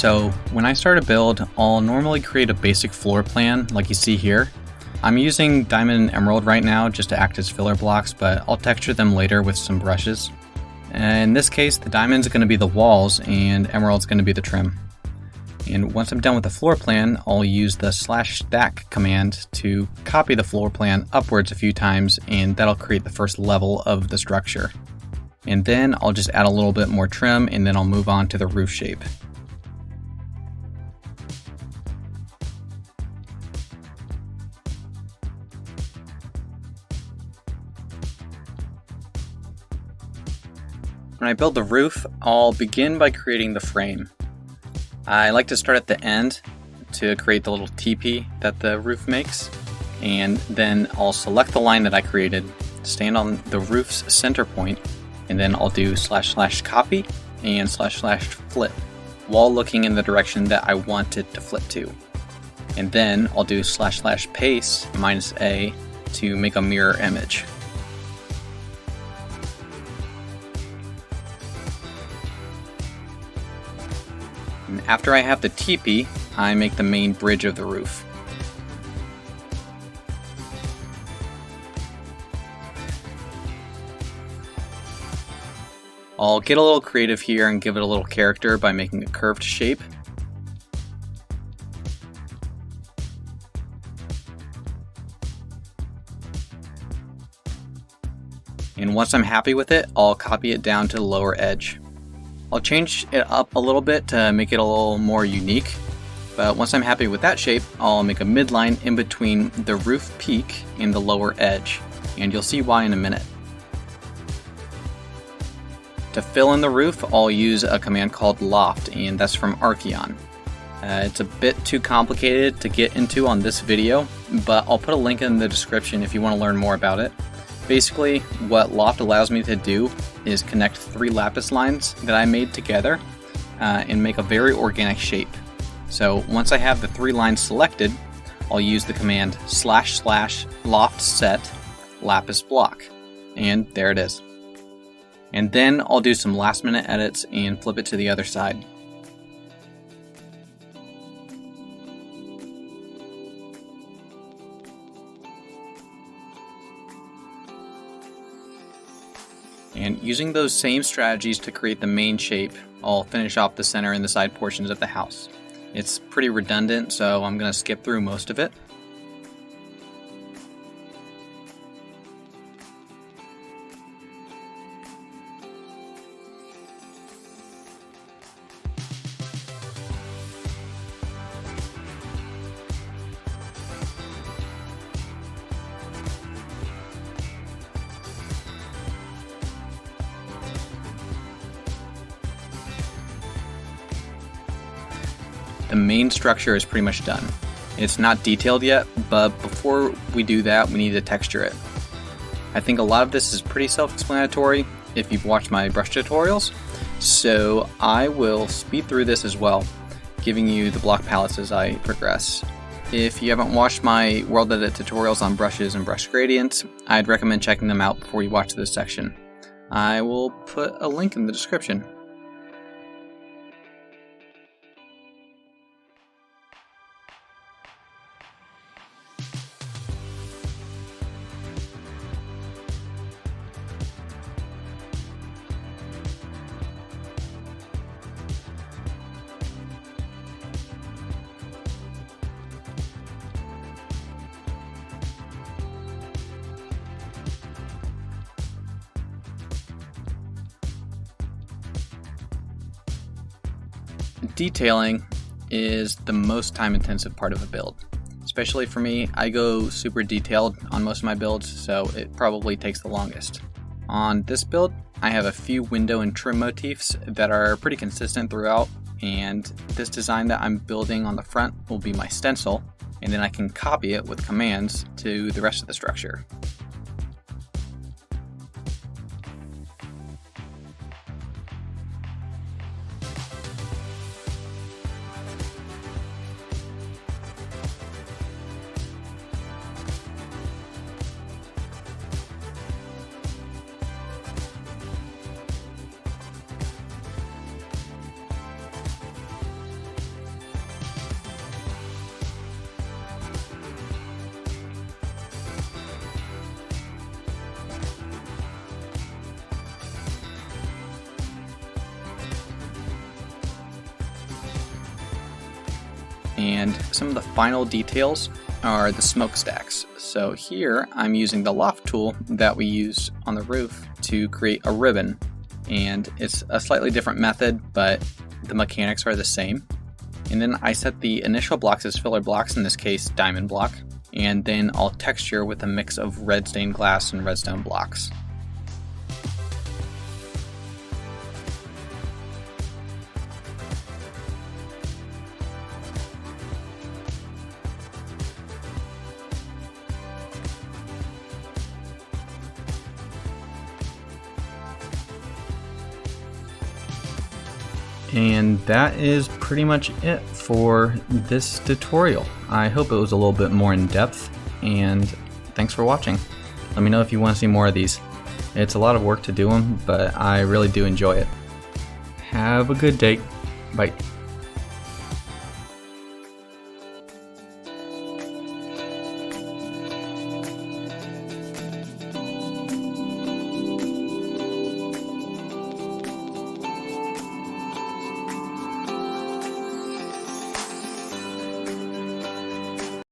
So when I start a build, I'll normally create a basic floor plan like you see here. I'm using diamond and emerald right now just to act as filler blocks, but I'll texture them later with some brushes. In this case, the diamond's going to be the walls and emerald's going to be the trim. And once I'm done with the floor plan, I'll use the /stack command to copy the floor plan upwards a few times, and that'll create the first level of the structure. And then I'll just add a little bit more trim, and then I'll move on to the roof shape. When I build the roof, I'll begin by creating the frame. I like to start at the end to create the little teepee that the roof makes, and then I'll select the line that I created, stand on the roof's center point, and then I'll do //copy and //flip while looking in the direction that I want it to flip to. And then I'll do //paste -a to make a mirror image. And after I have the teepee, I make the main bridge of the roof. I'll get a little creative here and give it a little character by making a curved shape. And once I'm happy with it, I'll copy it down to the lower edge. I'll change it up a little bit to make it a little more unique, but once I'm happy with that shape, I'll make a midline in between the roof peak and the lower edge, and you'll see why in a minute. To fill in the roof, I'll use a command called loft, and that's from Arceon. It's a bit too complicated to get into on this video, but I'll put a link in the description if you want to learn more about it. Basically, what loft allows me to do is connect 3 lapis lines that I made together and make a very organic shape. So once I have the 3 lines selected, I'll use the command //loft set lapis block, and there it is. And then I'll do some last minute edits and flip it to the other side. And using those same strategies to create the main shape, I'll finish off the center and the side portions of the house. It's pretty redundant, so I'm going to skip through most of it. The main structure is pretty much done. It's not detailed yet, but before we do that, we need to texture it. I think a lot of this is pretty self-explanatory if you've watched my brush tutorials, so I will speed through this as well, giving you the block palettes as I progress. If you haven't watched my WorldEdit tutorials on brushes and brush gradients, I'd recommend checking them out before you watch this section. I will put a link in the description. Detailing is the most time-intensive part of a build. Especially for me, I go super detailed on most of my builds, so it probably takes the longest. On this build, I have a few window and trim motifs that are pretty consistent throughout, and this design that I'm building on the front will be my stencil, and then I can copy it with commands to the rest of the structure. And some of the final details are the smokestacks. So here I'm using the loft tool that we use on the roof to create a ribbon. And it's a slightly different method, but the mechanics are the same. And then I set the initial blocks as filler blocks, in this case diamond block, and then I'll texture with a mix of red stained glass and redstone blocks. And that is pretty much it for this tutorial. I hope it was a little bit more in depth, and thanks for watching. Let me know if you want to see more of these. It's a lot of work to do them, but I really do enjoy it. Have a good day. Bye.